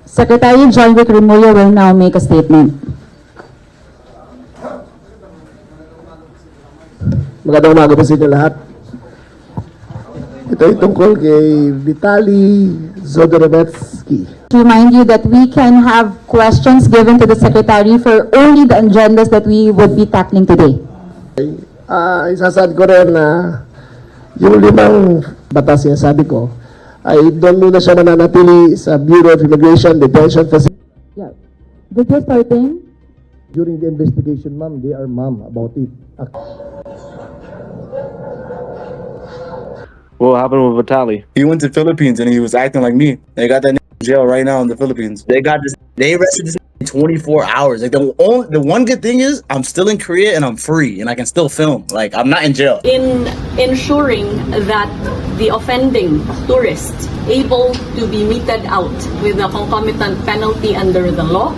Secretary Jonvic Remulla will now make a statement. Magandang umaga po sa inyo lahat. Ito ay tungkol kay Vitaly Zodorovetsky. To remind you that we can have questions given to the Secretary for only the agendas that we would be tackling today. Isasaad ko rin na yung 5 batas yung sabi ko ay doon muna siya mananatili sa Bureau of Immigration Detention Facility. Yeah. Did you starting? During the investigation, ma'am, they are mum about it. What happened with Vitaly? He went to Philippines and he was acting like me. They got that in jail right now in the Philippines. They arrested this in 24 hours. Like the one good thing is I'm still in Korea and I'm free and I can still film. Like I'm not in jail. In ensuring that the offending tourist able to be meted out with a concomitant penalty under the law.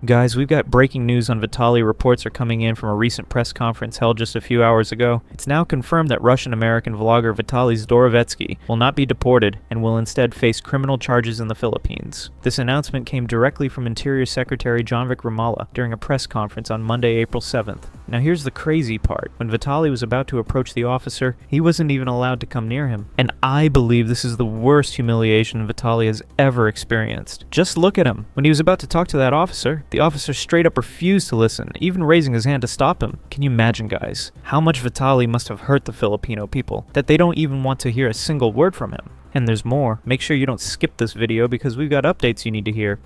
Guys, we've got breaking news on Vitaly. Reports are coming in from a recent press conference held just a few hours ago. It's now confirmed that Russian-American vlogger Vitaly Zodorovetsky will not be deported and will instead face criminal charges in the Philippines. This announcement came directly from Interior Secretary Jonvic Remulla during a press conference on Monday, April 7th. Now here's the crazy part. When Vitaly was about to approach the officer, he wasn't even allowed to come near him. And I believe this is the worst humiliation Vitaly has ever experienced. Just look at him. When he was about to talk to that officer, the officer straight up refused to listen, even raising his hand to stop him. Can you imagine, guys, how much Vitaly must have hurt the Filipino people, that they don't even want to hear a single word from him? And there's more. Make sure you don't skip this video because we've got updates you need to hear.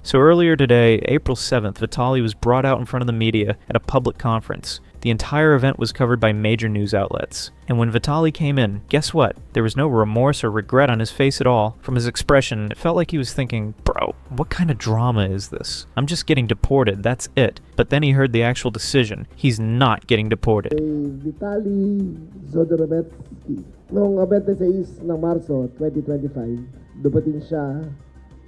So earlier today, April 7th, Vitaly was brought out in front of the media at a public conference. The entire event was covered by major news outlets. And when Vitaly came in, guess what? There was no remorse or regret on his face at all. From his expression, it felt like he was thinking, bro, what kind of drama is this? I'm just getting deported, that's it. But then he heard the actual decision. He's not getting deported. Vitaly Zodorovetsky. Noong 26 ng Marso 2025, dumating siya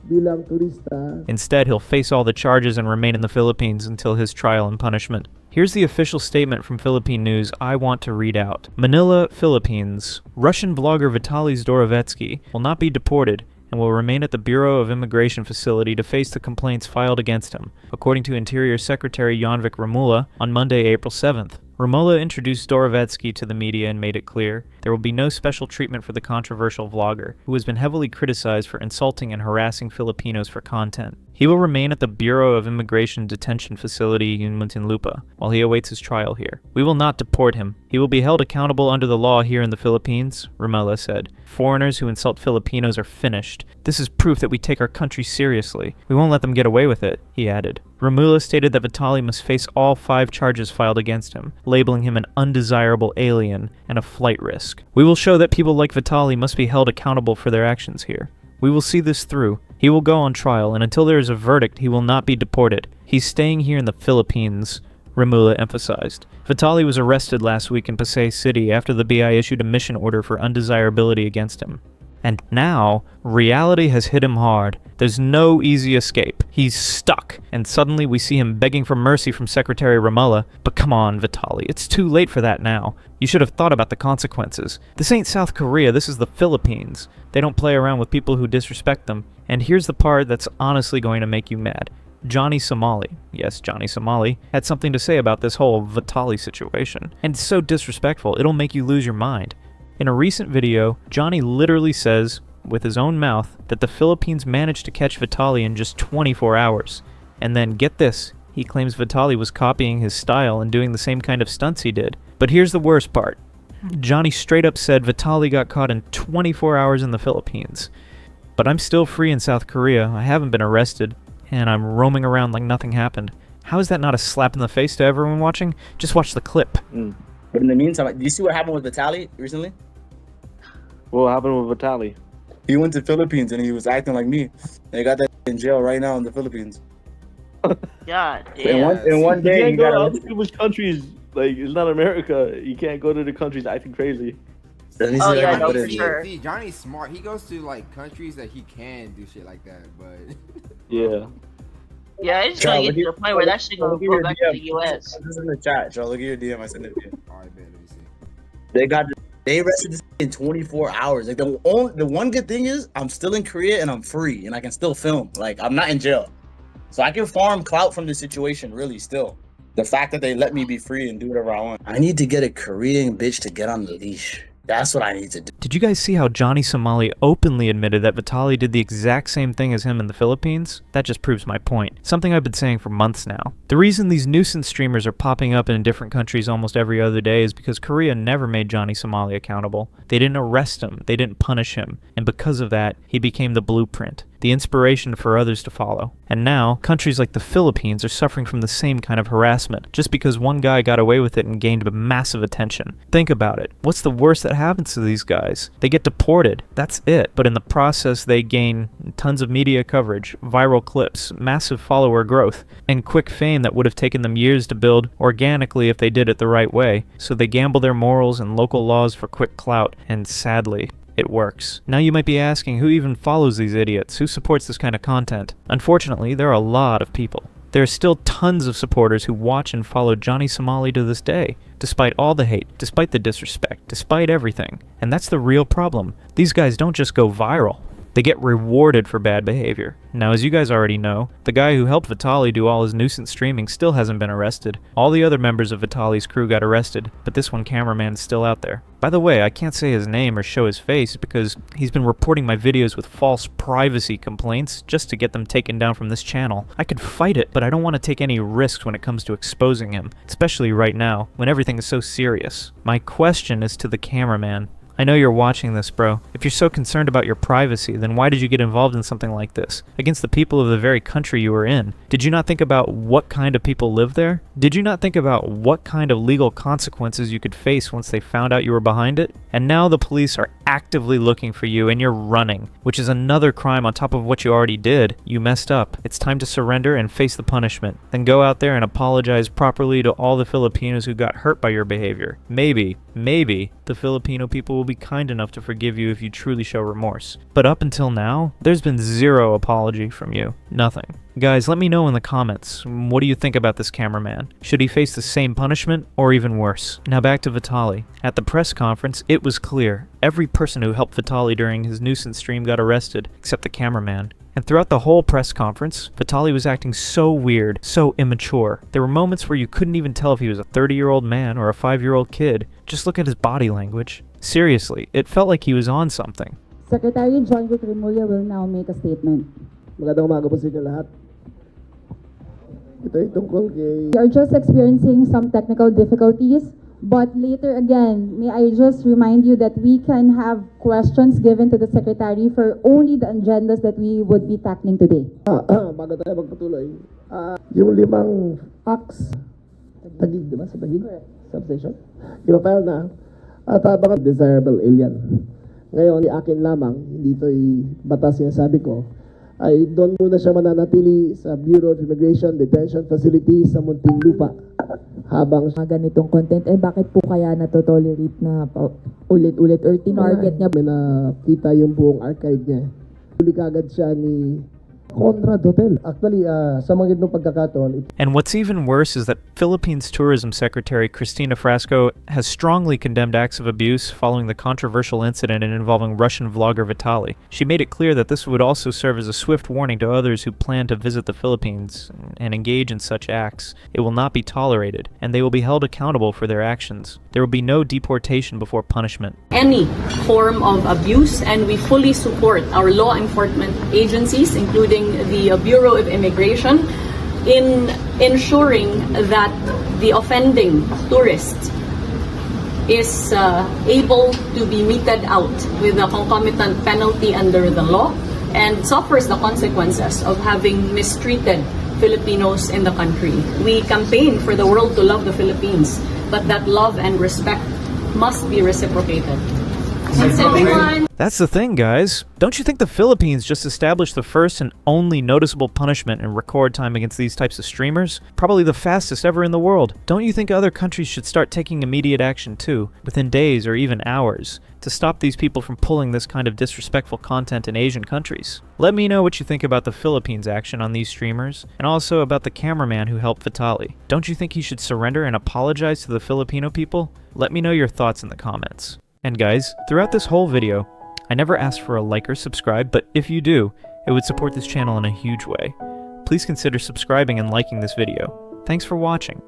bilang turista. Instead, he'll face all the charges and remain in the Philippines until his trial and punishment. Here's the official statement from Philippine News I want to read out. Manila, Philippines. Russian vlogger Vitaly Zodorovetsky will not be deported and will remain at the Bureau of Immigration facility to face the complaints filed against him, according to Interior Secretary Jonvic Remulla on Monday, April 7th. Remulla introduced Zodorovetsky to the media and made it clear there will be no special treatment for the controversial vlogger, who has been heavily criticized for insulting and harassing Filipinos for content. He will remain at the Bureau of Immigration Detention Facility in Muntinlupa while he awaits his trial here. We will not deport him. He will be held accountable under the law here in the Philippines, Remulla said. Foreigners who insult Filipinos are finished. This is proof that we take our country seriously. We won't let them get away with it, he added. Remulla stated that Vitaly must face all 5 charges filed against him, labeling him an undesirable alien and a flight risk. We will show that people like Vitaly must be held accountable for their actions here. We will see this through. He will go on trial, and until there is a verdict, he will not be deported. He's staying here in the Philippines, Remulla emphasized. Vitaly was arrested last week in Pasay City after the BI issued a mission order for undesirability against him. And now, reality has hit him hard. There's no easy escape. He's stuck, and suddenly we see him begging for mercy from Secretary Remulla. But come on, Vitaly, it's too late for that now. You should have thought about the consequences. This ain't South Korea, this is the Philippines. They don't play around with people who disrespect them. And here's the part that's honestly going to make you mad. Johnny Somali, yes, Johnny Somali, had something to say about this whole Vitaly situation. And it's so disrespectful, it'll make you lose your mind. In a recent video, Johnny literally says, with his own mouth, that the Philippines managed to catch Vitaly in just 24 hours. And then, get this, he claims Vitaly was copying his style and doing the same kind of stunts he did. But here's the worst part. Johnny straight up said Vitaly got caught in 24 hours in the Philippines. But I'm still free in South Korea, I haven't been arrested, and I'm roaming around like nothing happened. How is that not a slap in the face to everyone watching? Just watch the clip. But in the meantime, do you see what happened with Vitaly recently? What happened with Vitaly? He went to Philippines and he was acting like me. They got that in jail right now in the Philippines. God damn. In one day, you can't go to other people's countries. Like, it's not America. You can't go to the countries acting crazy. Oh yeah, no, for sure. See, Johnny's smart. He goes to like countries that he can do shit like that, but Yeah. Yeah, it's gonna get to the point where that shit gonna go back to the US. This is in the chat, Joe. Look at your DM. I sent it to you. Alright, bet, let me see. They got They arrested this in 24 hours. Like the one good thing is I'm still in Korea and I'm free and I can still film. Like I'm not in jail. So I can farm clout from this situation really still. The fact that they let me be free and do whatever I want. I need to get a Korean bitch to get on the leash. That's what I need to do. Did you guys see how Johnny Somali openly admitted that Vitaly did the exact same thing as him in the Philippines? That just proves my point. Something I've been saying for months now. The reason these nuisance streamers are popping up in different countries almost every other day is because Korea never made Johnny Somali accountable. They didn't arrest him, they didn't punish him, and because of that, he became the blueprint, the inspiration for others to follow. And now, countries like the Philippines are suffering from the same kind of harassment, just because one guy got away with it and gained massive attention. Think about it. What's the worst that happens to these guys? They get deported. That's it. But in the process, they gain tons of media coverage, viral clips, massive follower growth, and quick fame that would have taken them years to build organically if they did it the right way. So they gamble their morals and local laws for quick clout, and sadly, it works. Now you might be asking, who even follows these idiots? Who supports this kind of content? Unfortunately, there are a lot of people. There are still tons of supporters who watch and follow Johnny Somali to this day, despite all the hate, despite the disrespect, despite everything. And that's the real problem. These guys don't just go viral. They get rewarded for bad behavior. Now, as you guys already know, the guy who helped Vitaly do all his nuisance streaming still hasn't been arrested. All the other members of Vitaly's crew got arrested, but this one cameraman is still out there. By the way, I can't say his name or show his face because he's been reporting my videos with false privacy complaints just to get them taken down from this channel. I could fight it, but I don't want to take any risks when it comes to exposing him, especially right now, when everything is so serious. My question is to the cameraman. I know you're watching this, bro. If you're so concerned about your privacy, then why did you get involved in something like this? Against the people of the very country you were in? Did you not think about what kind of people live there? Did you not think about what kind of legal consequences you could face once they found out you were behind it? And now the police are actively looking for you and you're running, which is another crime on top of what you already did. You messed up. It's time to surrender and face the punishment. Then go out there and apologize properly to all the Filipinos who got hurt by your behavior. Maybe the Filipino people will be kind enough to forgive you if you truly show remorse. But up until now, there's been zero apology from you. Nothing. Guys, let me know in the comments, what do you think about this cameraman? Should he face the same punishment, or even worse? Now back to Vitaly. At the press conference, it was clear. Every person who helped Vitaly during his nuisance stream got arrested, except the cameraman. And throughout the whole press conference, Vitaly was acting so weird, so immature. There were moments where you couldn't even tell if he was a 30-year-old man or a 5-year-old kid. Just look at his body language. Seriously, it felt like he was on something. Secretary Jonvic Remulla will now make a statement. Magandang umaga po sa inyo lahat. Ito ay tungkol kay... We are just experiencing some technical difficulties, but later again, may I just remind you that we can have questions given to the Secretary for only the agendas that we would be tackling today. Bago tayo magpatuloy, yung 5 acts, Tagig, di ba? Sa Tagig? Substation? Ipapile na, at baka desirable alien. Ngayon, akin lamang, hindi ito'y batas sinasabi ko, ay doon muna siya mananatili sa Bureau of Immigration Detention Facility sa Muntinlupa habang ganitong content, bakit po kaya natotolerate na ulit-ulit or tinarget niya? May nakita yung buong archive niya. Huli kagad siya ni Conrad Hotel. Actually, sa mga ganitong pagkakataon... And what's even worse is that Philippines Tourism Secretary Cristina Frasco has strongly condemned acts of abuse following the controversial incident involving Russian vlogger Vitaly. She made it clear that this would also serve as a swift warning to others who plan to visit the Philippines and engage in such acts. It will not be tolerated, and they will be held accountable for their actions. There will be no deportation before punishment. Any form of abuse, and we fully support our law enforcement agencies, including the Bureau of Immigration, in ensuring that the offending tourist is able to be meted out with a concomitant penalty under the law and suffers the consequences of having mistreated Filipinos in the country. We campaign for the world to love the Philippines, but that love and respect must be reciprocated. That's the thing, guys. Don't you think the Philippines just established the first and only noticeable punishment in record time against these types of streamers? Probably the fastest ever in the world. Don't you think other countries should start taking immediate action too, within days or even hours, to stop these people from pulling this kind of disrespectful content in Asian countries? Let me know what you think about the Philippines' action on these streamers, and also about the cameraman who helped Vitaly. Don't you think he should surrender and apologize to the Filipino people? Let me know your thoughts in the comments. And guys, throughout this whole video, I never asked for a like or subscribe, but if you do, it would support this channel in a huge way. Please consider subscribing and liking this video. Thanks for watching.